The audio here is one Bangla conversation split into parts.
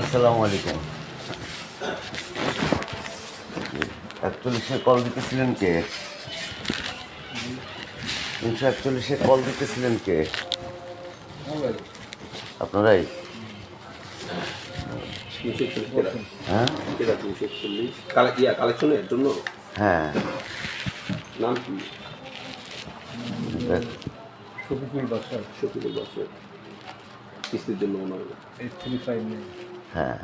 আসসালামু আলাইকুম। 41-এ কল দিতেছিলেন কে? 341-এ কল দিতেছিলেন কে? আপনারাই? হ্যাঁ কালেকশনের জন্য হ্যাঁ। নাম কি? দেখ, শফিকুল বাসার শফিকুল বাসার কিস্তির জন্য মনে হয় 835 হ্যাঁ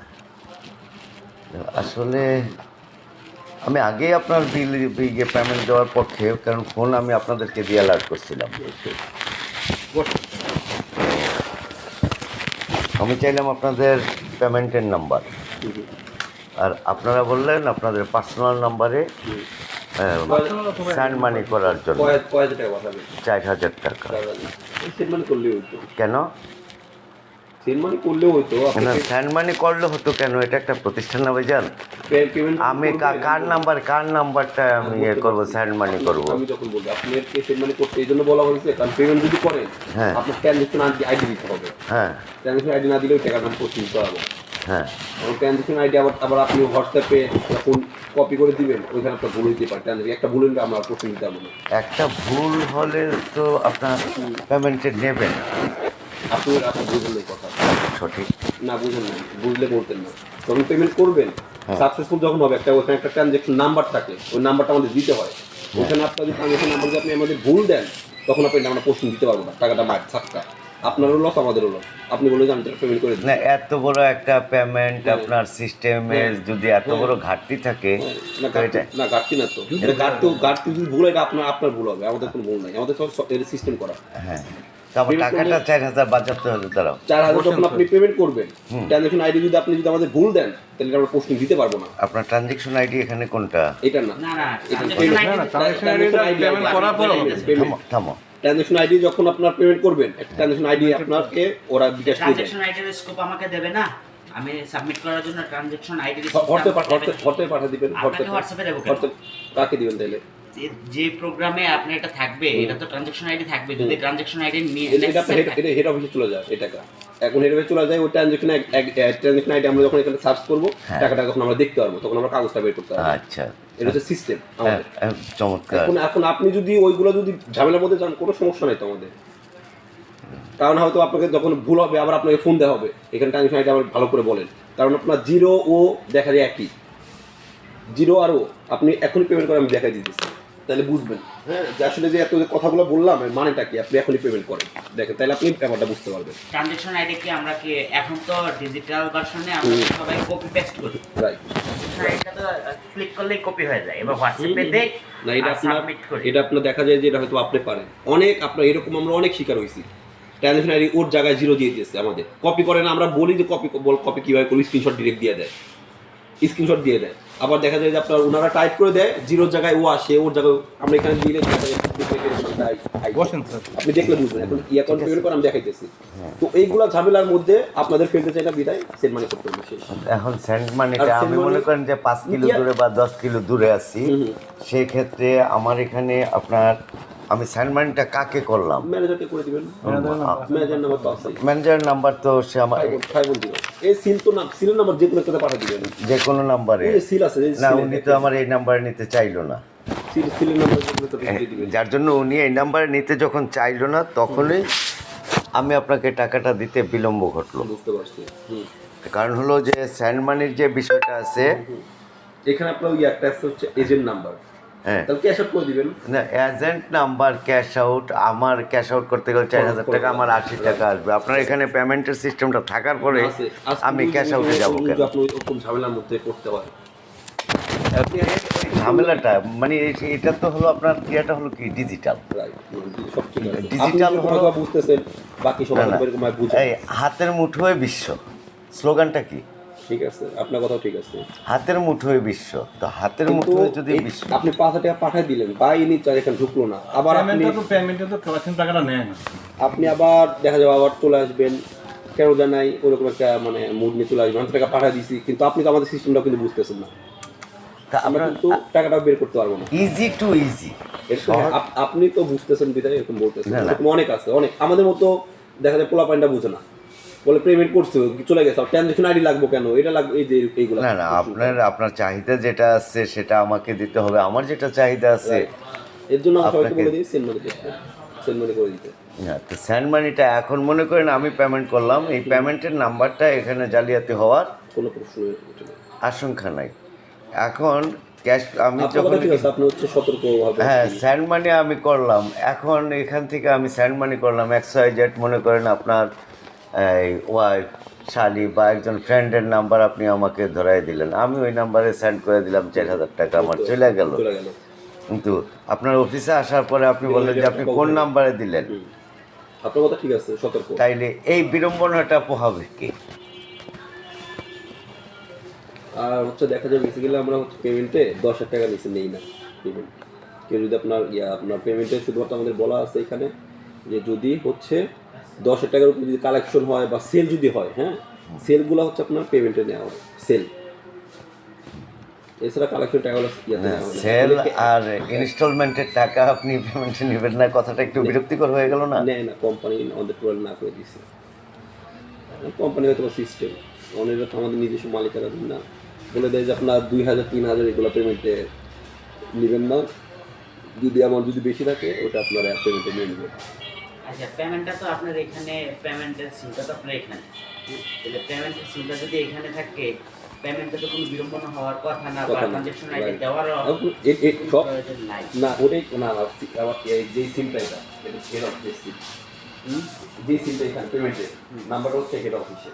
আসলে আমি আগেই আপনার বিল পেমেন্ট দেওয়ার পক্ষে, কারণ ফোন আমি আপনাদেরকে দিয়ে অ্যালার্ট করছিলাম। আমি চাইলাম আপনাদের পেমেন্টের নাম্বার, আর আপনারা বললেন আপনাদের পার্সোনাল নাম্বারে স্যান্ড মানি করার জন্য কয় হাজার টাকা পাঠাবে? 4,000 টাকা। সেন্ড মানি করলেও হতো। কেন? সেন্ড মানি করলেও হতো। কেন স্যান্ড মানি করলে হতো কেন? এটা একটা প্রতিষ্ঠান না ভাইজান। আমি কার নাম্বারটা আমি ইয়ে করবো, স্যান্ড মানি করবো? আমি যখন বলবো আপনি সেন্ড মানি করতে এই জন্য বলা হয়েছে, কারণ পেমেন্ট যদি করেন হ্যাঁ আপনার ট্রানজেকশন আইডি দিতে হবে। হ্যাঁ ট্রানজেকশন আইডি না দিলেও টাকার দাম প্রসেস করা হবে। হ্যাঁ ট্রানজেকশন আইডি আবার আপনি হোয়াটসঅ্যাপে যখন কপি করে দিবেন ওইখানে আপনার ভুল হইতে পারে। ট্রানজেকশন একটা ভুল হলে আমরা প্রসেস দিতে পারবো না। একটা ভুল হলে তো আপনার পেমেন্টে নেবেন। আপনার বুঝলেন এই কথা সঠিক না, বুঝেন না, বুঝলে বলতেন না। যখন পেমেন্ট করবেন সাকসেসফুল যখন হবে ওখানে একটা ট্রানজেকশন নাম্বার থাকে, ওই নাম্বারটা আমাদের দিতে হয়। ওখানে আপনার যদি ট্রানজেকশন নাম্বার যদি আপনি আমাদের ভুল দেন তখন আমরা প্রশ্ন দিতে পারবো না, টাকাটা মার থাকা আপনারও লস আমাদেরও লস। আপনি বলে যে আমি পেমেন্ট করে দিই না, এত বড় একটা পেমেন্ট আপনার সিস্টেমে যদি এত বড় ঘাটতি থাকে, না ঘাটতি না তো, এটা ঘাটতি যদি ভুল হয় এটা আপনার ভুল হবে, আমাদের কোনো ভুল নাই, আমাদের সব সিস্টেম করা। হ্যাঁ, আমার টাকাটা 4,000 বাঁচাতে হবে। তারাও 4,000 যখন আপনি পেমেন্ট করবেন, ট্রানজেকশন আইডি যদি আপনি আমাদের ভুল দেন তাহলে আমরা পোস্টিং দিতে পারবো না। আপনার ট্রানজেকশন আইডি এখানে কোনটা? এটা না, থামো। ট্রানজেকশন আইডি যখন আপনার পেমেন্ট করবেন, একটা ট্রানজেকশন আইডি আপনাকে ওরা বিকাশ করে দেয়। ট্রানজেকশন আইডির স্কোপ আমাকে দেবে না, আমি সাবমিট করার জন্য ট্রানজেকশন আইডির হোয়াটসঅ্যাপে পাঠিয়ে দিবেন। হোয়াটসঅ্যাপে দেবো কেন? কাকে দিবেন তাহলে? যে প্রোগ্রামে আপনি এটা থাকবে এটা তো ট্রানজেকশন আইডি থাকবে, যদি ট্রানজেকশন আইডি নিয়ে এটা হেড অফিসে চলে যায়। এই টাকা এখন হেড অফিসে চলে যায়, ওই ট্রানজেকশন আইডি আমরা যখন এখানে সার্চ করবো টাকাটা যখন আমরা দেখতে পারবো তখন আমরা কাগজটা বের করতে পারবো। আচ্ছা, এটা হচ্ছে সিস্টেম আমাদের। চমৎকার। এখন আপনি যদি ওইগুলো যদি ঝামেলার মধ্যে যান কোনো সমস্যা নাই তো আমাদের, কারণ হয়তো আপনাকে যখন ভুল হবে আবার আপনাকে ফোন দেওয়া হবে, এখানে ট্রানজেকশন আইডি আবার ভালো করে বলেন, কারণ আপনার জিরো ও দেখা যায় একই, জিরো আর ও আপনি এখনই পেমেন্ট করে আমি দেখাই দিতেছি, তাহলে বুঝবেন হ্যাঁ যে আসলে যে এত কথাগুলো বললাম মানেটা কি। আপনি এখনই পেমেন্ট করেন দেখেন, তাহলে আপনি ব্যাপারটা বুঝতে পারবেন। ট্রানজেকশন আইডি কি আমরা কি এখন তো ডিজিটাল ভার্সনে আমরা সবাই কপি পেস্ট করি, রাইট? এটা তো ক্লিক করলেই কপি হয়ে যায়, এবার হোয়াটসঅ্যাপে দেই না, এটা সাবমিট করি। এটা আপনার দেখা যায় যে এটা হয়তো আপনি পারেন অনেক, আপনার এরকম আমরা অনেক শিকার হয়েছি। ট্রানজেকশন আইডি ওর জায়গায় জিরো দিয়ে দিয়েছে, আমাদের কপি করে না, আমরা বলি যে কপি কীভাবে করি, স্ক্রিনশট ডিরেক্ট দিয়ে দেয়, স্ক্রিনশট দিয়ে দেয়। আবার দেখা যায় যে আপনার ওনারা টাইপ করে দেয় জিরোর জায়গায় ও আসে, ওর জায়গায় আমরা এখানে দিলে বসেন স্যার, আপনি দেখলে বুঝবেন। এখন অ্যাকাউন্ট পেমেন্ট করে আমি দেখাইতেছি। তো এইগুলা ঝামেলার মধ্যে আপনাদের ফেলতে চাই না, বিদায় সেন্ড মানি করতে হবে শেষ। এখন সেন্ড মানিটা আমি মনে করেন যে 5 কিলো দূরে বা 10 কিলো দূরে আছি, সেই ক্ষেত্রে আমার এখানে আপনার আমি সেন্ড মানিটা কাকে করলাম? ম্যানেজারকে করে দিবেন। ম্যানেজার নাম্বার তো আছে, ম্যানেজার নাম্বার তো সে আমার ফাইল দিবেন। এই সিল তো না, সিলের নাম্বার যে কোনো একটা পাঠিয়ে দিবেন, যে কোনো নাম্বারে। এই সিল আছে না, উনি তো আমার এই নাম্বারে নিতে চাইলো না, সিলের নাম্বার যে কোনো একটা দিয়ে দিবেন। যার জন্য উনি এই নাম্বারে নিতে যখন চাইলো না তখনই আমি আপনাকে টাকাটা দিতে বিলম্ব ঘটলো। বুঝতে পারছি। কারণ হলো যে স্যান্ড মানির যে বিষয়টা আছে, এখানে আপনার ওই একটা হচ্ছে এজেন্ট নাম্বার, হ্যাঁ তাহলে ক্যাশ আউট করে দিবেন না, এজেন্ট নাম্বার ক্যাশ আউট, আমার ক্যাশ আউট করতে গেলে 4,000 টাকা, আমার 80 টাকা আসবে। আপনার এখানে পেমেন্টের সিস্টেমটা থাকার পরে আমি ক্যাশ আউটে যাবো কেন? আপনি ওরকম ঝামেলার মধ্যে পড়তে পারেন। ঝামেলাটা মানে এটা তো হলো আপনার ইয়েটা হলো কি ডিজিটাল, ডিজিটাল হলো বুঝতেছেন, বাকি সবাই এরকম বুঝে। এই হাতের মুঠোয় বিশ্ব স্লোগানটা কি? ঠিক আছে, আপনার কথাও ঠিক আছে, হাতের মুঠোয় বিশ্ব। তো হাতের মুঠোয় যদি বিশ্ব, আপনি 5,000 টাকা পাঠিয়ে দিলেন বা ইনি চার এখানে ঢুকলো না, আবার পেমেন্টে তো কালেকশন টাকাটা নেয় না, আপনি আবার দেখা যাবে আবার চলে আসবেন, কেন জানাই ওরকম একটা মানে মুড নিয়ে চলে আসবেন। টাকা পাঠিয়ে দিছি কিন্তু আপনি তো আমাদের সিস্টেমটা কিন্তু বুঝতেছেন না, আমরা কিন্তু টাকাটা বের করতে পারবো না। ইজি টু ইজি, আপনি তো বুঝতেছেন বিধায় এরকম বলতেছেন, এরকম অনেক আছে, অনেক আমাদের মতো দেখা যায় পোলা পাইনটা বুঝে না, বলে পেমেন্ট করছে চলে গেছে, ট্রানজাকশন আইডি লাগবে কেন, এটা লাগবে, এই যে এইগুলো। না না, আপনার চাহিদা যেটা আছে সেটা আমাকে দিতে হবে, আমার যেটা চাহিদা আছে। এর জন্য আমরা সবাইকে আপনাকে- বলে দিই সেন্ড মানি করতে, সেন্ড মানি করে দিতে। না, তো স্যান্ড মানিটা এখন মনে করেন আমি পেমেন্ট করলাম, এই পেমেন্টের নাম্বারটা এখানে জালিয়াতি হওয়ার কোনো প্রশ্ন ওঠে না। আশঙ্কা নাই। এখন ক্যাশ আমি আপনার যখন কথা ঠিক আছে, আপনি হচ্ছে সতর্কভাবে। হ্যাঁ স্যান্ড মানি আমি করলাম, এখন এখান থেকে আমি স্যান্ড মানি করলাম XYZ, মনে করেন আপনার এই ওয়াইফ, শালি বা একজন ফ্রেন্ডের নাম্বার আপনি আমাকে ধরাই দিলেন, আমি ওই নাম্বারে সেন্ড করে দিলাম 4,000 টাকা, আমার চলে গেল। চলে গেল। কিন্তু আপনার অফিসে আসার পরে আপনি বললেন যে আপনি কোন নাম্বারে দিলেন, আপনার কথা ঠিক আছে, সতর্ক। তাইলে এই বিড়ম্বনাটা পোহাবে কি? আর হচ্ছে দেখা যায় বেসিক্যালি আমরা হচ্ছে পেমেন্টে 10,000 টাকা নিচে নেই না পেমেন্ট। কেউ যদি আপনার পেমেন্টে শুধুমাত্র আমাদের বলা আছে এখানে যে যদি হচ্ছে 10,000 টাকার উপর যদি কালেকশন হয় বা সেল যদি হয়, হ্যাঁ, সেলগুলো হচ্ছে আপনার পেমেন্টে নেওয়া হয়, সেল। এছাড়া কালেকশন টাকাগুলো সেল আর ইনস্টলমেন্টের টাকা আপনি পেমেন্টে নেবেন না, কথাটা একটু বিরক্তিকর হয়ে গেল না? নেয় না, কোম্পানি আমাদের টোটাল না করে দিচ্ছে। কোম্পানি হয়তো সিস্টেম, অনেকটা তো আমাদের নিজস্ব মালিকানাধীন না, বলে দেয় যে আপনার 2,000 3,000 এগুলো পেমেন্টে নেবেন না, যদি আমার যদি বেশি থাকে ওটা আপনারা পেমেন্টে নিয়ে নেবেন। আচ্ছা, পেমেন্টটা তো আপনার এখানে, পেমেন্টের সিমটা তো আপনার এখানে, তাহলে পেমেন্টের সিমটা যদি এখানে থাকে, পেমেন্টে তো কোনো বিড়ম্বনা হওয়ার কথা না, বা ট্রানজাকশন আইডি দেওয়ারও সব প্রয়োজন নাই। না, ওটাই না, আমার যে সিমটা এটা হেড অফিস সিম, যে সিমটা এখানে পেমেন্টের নাম্বারটা হচ্ছে হেড অফিসে।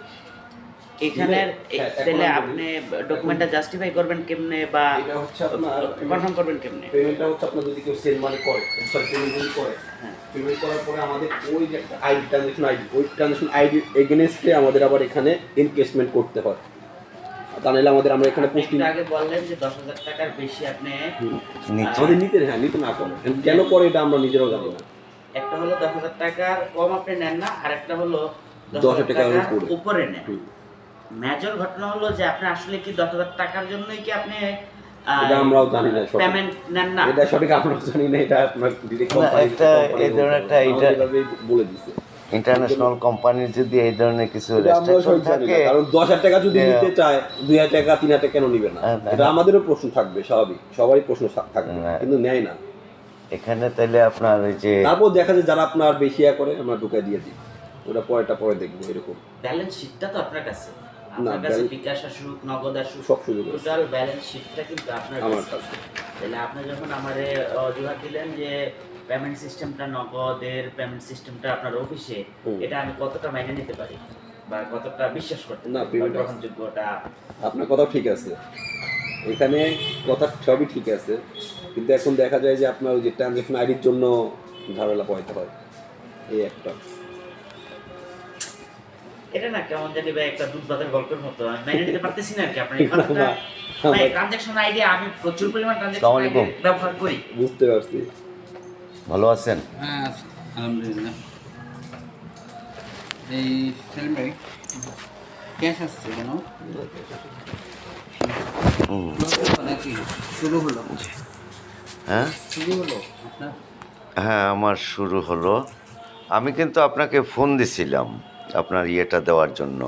এখানে হ্যাঁ, তাহলে এখন আপনি ডকুমেন্টটা জাস্টিফাই করবেন কেমনে, বা এটা হচ্ছে আপনার কনফার্ম করবেন কেমনে? পেমেন্টটা হচ্ছে আপনার যদি কেউ সেল মানি করে, সরি পেমেন্ট যদি করে, পেমেন্ট করার পরে আমাদের ওই যে একটা আইডি, ট্রানজাকশন আইডি, ওই ট্রানজাকশন আইডির এগেনস্টে আমাদের আবার এখানে এনকেশমেন্ট করতে হয়, তা নাহলে আমাদের আমরা এখানে পোস্টিং একটু আগে বললেন যে 10,000 টাকার বেশি আপনি নিচে আমাদের নিতে, হ্যাঁ নিতে না করে, কেন করে এটা আমরা নিজেরাও জানি না। একটা হলো 10,000 টাকার কম আপনি নেন না, আর একটা হলো 10,000 টাকার উপরে নেন। মেজর ঘটনা হলো যে আপনি আসলে কি 10,000 টাকার জন্যই কি আপনি এটা আমরাও জানি না সঠিক। পেমেন্ট নেন না? এটা সঠিক আমরাও জানি না, এটা আপনার ডিরেক্ট না, কোম্পানি একটা এই ধরনের একটা এটা বলে দিছে। ইন্টারন্যাশনাল কোম্পানির যদি এই ধরনের কিছু এটা আমরাও রেস্ট্রিকশন সঠিক জানি না, থাকে, কারণ 10,000 টাকা যদি নিতে চায় 2,000 টাকা 3,000 টাকা কেন নিবে না, হ্যাঁ, এটা আমাদেরও প্রশ্ন থাকবে, স্বাভাবিক, সবারই প্রশ্ন থাকবে, হ্যাঁ। কিন্তু নেয় না। এখানে তাহলে আপনার ওই যে তারপর দেখা যায় যারা আপনার বেশি করে আমরা ঢুকাই দিয়ে দিই, ওটা পরে দেখবো এরকম। ব্যালেন্স শিটটা তো আপনার কাছে, না, আপনার কাছে balance- বিকাশ আসুক, নগদ আসুক, সব সুযোগ আছে। টোটাল ব্যালেন্স শিটটা কিন্তু আপনার আমার কাছে। কাছে তাহলে আপনি যখন আমারে অজুহাত দিলেন যে পেমেন্ট সিস্টেমটা, নগদের পেমেন্ট সিস্টেমটা আপনার অফিসে, এটা আমি কতটা মেনে নিতে পারি বা কতটা বিশ্বাস করতে না, পারি, payment- গ্রহণযোগ্যটা? আপনার কথাও ঠিক আছে, এখানে কথা সবই ঠিক আছে, কিন্তু এখন দেখা যায় যে আপনার ওই যে ট্রানজাকশন আইডির জন্য ঝামেলা পোহাইতে হয়, এই একটা। এটা না কেমন জানি ভাই একটা দুধ ভাতের গল্পের মতো, আমি মেনে নিতে পারতেছি না আর কি আপনার এই কথাটা। না, ভাই ট্রানজাকশন আইডি আমি প্রচুর পরিমাণ ট্রানজাকশন আসসালামু আইডি আলাইকুম। ব্যবহার করি। বুঝতে পারছি। ভালো আছেন? হ্যাঁ আলহামদুলিল্লাহ। এই সেলমারি ক্যাশ আসছে কেন? নাকি শুরু হলো? হ্যাঁ শুরু হলো আপনার? হ্যাঁ, আমার শুরু হলো। আমি কিন্তু আপনাকে ফোন দিছিলাম আপনার ইয়েটা দেওয়ার জন্য,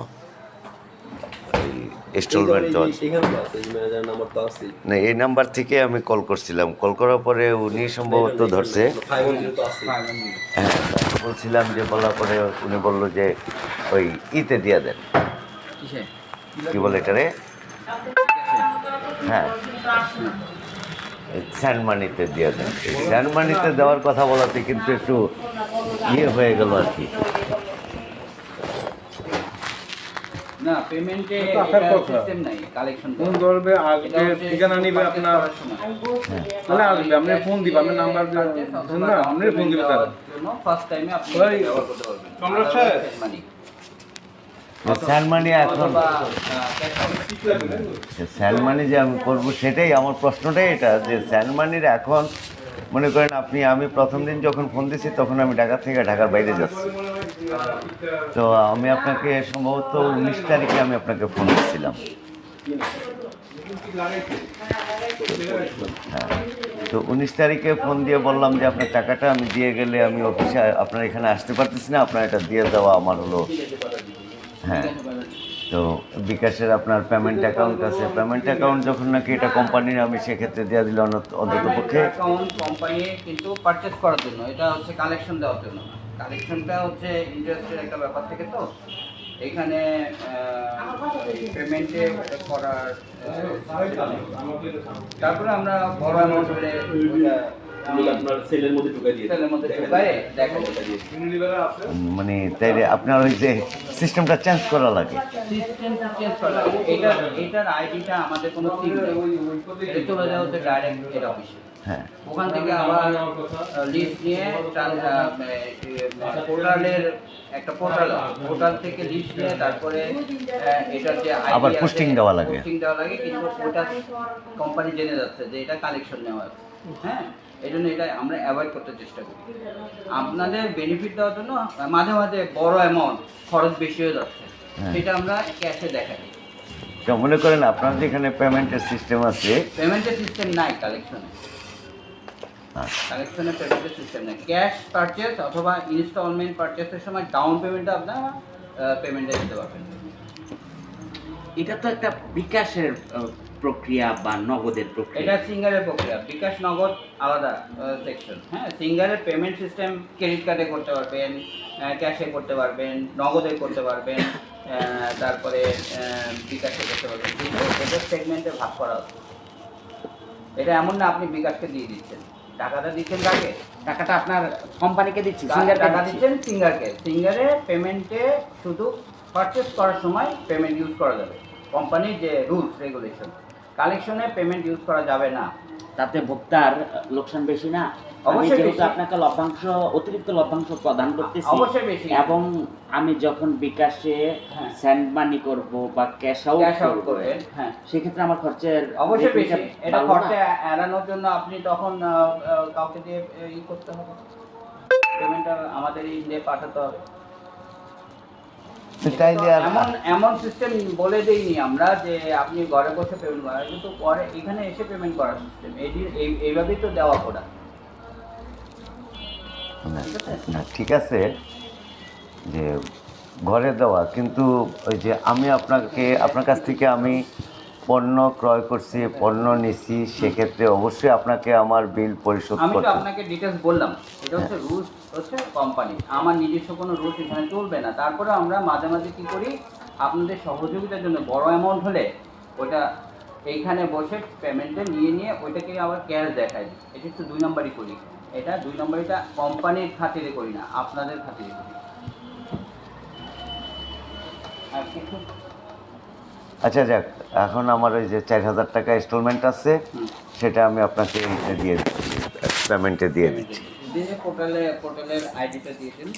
ইনস্টলমেন্ট দেওয়ার। এখানে তো আছে, এই ম্যানেজার নাম্বার তো আছে। না, এই নাম্বার থেকে আমি কল করছিলাম, কল করার পরে উনি সম্ভবত ধরছে। 500 তো আছে। হ্যাঁ, বলছিলাম যে বলার পরে উনি বললো যে ওই ইতে দিয়ে দেন, কিসে? কি বলে এটারে, হ্যাঁ স্যান্ড মানিতে দিয়ে দেন। স্যান্ড মানিতে দেওয়ার কথা বলাতে কিন্তু একটু ইয়ে হয়ে গেল আর কি। না পেমেন্টে তো আসার কথা। সিস্টেম নাই, কালেকশন ফোন ধরবে, আসবে, ঠিকানা নিবে আপনার, তাহলে আসবে, আপনি ফোন দিবেন, আপনার নাম্বার দেন না, আপনি ফোন দিবে তারা। ফার্স্ট টাইমে আপনি ওই ব্যবহার করতে পারবেন। সম্রাট সাহেব। মানি স্যান্ড মানি এখন, অথবা ক্যাশ স্যান্ড মানি যে আমি করবো সেটাই আমার প্রশ্নটাই এটা, যে স্যান্ড মানির এখন মনে করেন আপনি, আমি প্রথম দিন যখন ফোন দিছি তখন আমি ঢাকা থেকে ঢাকার বাইরে যাচ্ছি, তো আমি আপনাকে সম্ভবত 19 তারিখে আমি আপনাকে ফোন দিচ্ছিলাম। হ্যাঁ, তো 19 তারিখে ফোন দিয়ে বললাম যে আপনার টাকাটা আমি দিয়ে গেলে আমি অফিসে আপনার এখানে আসতে পারতেছি না, আপনার এটা দিয়ে দেওয়া আমার হলো হ্যাঁ তো বিকাশের আপনার পেমেন্ট অ্যাকাউন্ট আছে, পেমেন্ট অ্যাকাউন্ট যখন নাকি এটা কোম্পানির আমি সেক্ষেত্রে দেওয়া দিলে অন্তত পক্ষে অ্যাকাউন্ট কোম্পানি কিন্তু পারচেজ করার জন্য, এটা হচ্ছে কালেকশন দেওয়ার জন্য না। কালেকশনটা হচ্ছে ইন্টারেস্টের একটা ব্যাপার থেকে, তো এখানে পেমেন্টে করার তারপরে আমরা বড় অ্যামাউন্ট হলে আপনার সেলের মধ্যে ঢুকাই দিয়ে সেলের মধ্যে ঢুকায় দেখা মানে তাইলে আপনার ওই যে সিস্টেমটা চেঞ্জ করা লাগে। সিস্টেম চেঞ্জ করা। এটার আইডিটা আমাদের কোনো সিম নেই, এটা চলে যাওয়া হচ্ছে ডাইরেক্ট হেড অফিসে। হ্যাঁ ওখান থেকে আবার লিস্ট নিয়ে পোর্টালের একটা পোর্টাল থেকে লিস্ট নিয়ে তারপরে এটার যে আবার posting দেওয়া লাগে। পোস্টিং দেওয়া লাগে, কিন্তু ওটা কোম্পানি জেনে যাচ্ছে যে এটা কালেকশন নেওয়া আছে। হ্যাঁ, এই জন্য এটা আমরা অ্যাভয়েড করতে চেষ্টা করি। আপনাদের বেনিফিট দেওয়ার জন্য মাঝে মাঝে বড় অ্যামাউন্ট খরচ বেশি হয়ে যাচ্ছে, হ্যাঁ। সেটা আমরা ক্যাশে দেখাই। তো মনে করেন আপনার যেখানে পেমেন্টের সিস্টেম আছে, পেমেন্টের সিস্টেম নাই কালেকশনে। কালেকশনের পেমেন্টের সিস্টেম নেই। ক্যাশ পারচেজ অথবা ইনস্টলমেন্ট পারচেজের সময় ডাউন পেমেন্টটা আপনারা পেমেন্টে দিতে পারবেন। এটা তো একটা বিকাশের প্রক্রিয়া বা নগদের প্রক্রিয়া। এটা সিঙ্গারের প্রক্রিয়া, বিকাশ নগদ আলাদা সেকশন। হ্যাঁ, সিঙ্গারের পেমেন্ট সিস্টেম ক্রেডিট কার্ডে করতে পারবেন, ক্যাশে করতে পারবেন, নগদে করতে পারবেন, তারপরে বিকাশে করতে পারবেন। কিন্তু এটা সেগমেন্টে ভাগ করা হচ্ছে। এটা এমন না আপনি বিকাশকে দিয়ে দিচ্ছেন, টাকাটা দিচ্ছেন কাকে? টাকাটা আপনার কোম্পানিকে দিচ্ছি, সিঙ্গার টাকা দিচ্ছি। দিচ্ছেন সিঙ্গারকে। সিঙ্গারে পেমেন্টে শুধু পারচেজ করার সময় পেমেন্ট ইউজ করা যাবে, কোম্পানির যে রুলস রেগুলেশন। কালেকশনে পেমেন্ট ইউজ করা যাবে না। তাতে ভোক্তার লোকসান বেশি না? আমি অবশ্যই যেহেতু বেশি। আপনাকে লভ্যাংশ, অতিরিক্ত লভ্যাংশ প্রদান করতেছি, অবশ্যই বেশি। এবং আমি যখন বিকাশে হ্যাঁ। সেন্ড মানি করব বা ক্যাশ ক্যাশ আউট আউট করব, করবেন, হ্যাঁ সেক্ষেত্রে আমার খরচের অবশ্যই বেশি। রেটটা এটা ভালো খরচা না? এড়ানোর জন্য আপনি তখন কাউকে দিয়ে ই করতে হবে, পেমেন্টটা আমাদের দিয়ে পাঠাতে হবে। তো তাইলে আর এমন সিস্টেম বলে দেইনি আমরা যে আপনি ঘরে বসে পেমেন্ট করেন, কিন্তু পরে এখানে এসে পেমেন্ট করার সিস্টেম এইভাবেই তো দেওয়া ওটা। না ঠিক আছে যে ঘরে দেওয়া, কিন্তু ওই যে আমি আপনার কাছ থেকে আমি পণ্য ক্রয় করছি, পণ্য নিছি, সেক্ষেত্রে অবশ্যই আপনাকে আমার বিল পরিশোধ আমি তো করতে হবে। আপনাকে ডিটেলস বললাম, এটা হচ্ছে রুলস হচ্ছে কোম্পানি, আমার নিজস্ব কোনো রুলস এখানে চলবে না। তারপরে আমরা মাঝে মাঝে কী করি, আপনাদের সহযোগিতার জন্য বড় অ্যামাউন্ট হলে ওইটা এইখানে বসে পেমেন্টে নিয়ে ওইটাকে আবার ক্যাশ দেখাই দিই। এটা একটু 2 নম্বরই করি। এটা 2 নম্বরটা কোম্পানির খাতিরে করি না, আপনাদের খাতিরে করি। আর কিছু আচ্ছা যাক, এখন আমার ওই যে 4000 টাকা ইনস্টলমেন্ট আছে, সেটা আমি আপনাকে দিয়ে পেমেন্টে দিয়ে দিচ্ছি। দিয়ে পোর্টালের আইডিটা দিয়ে দিন।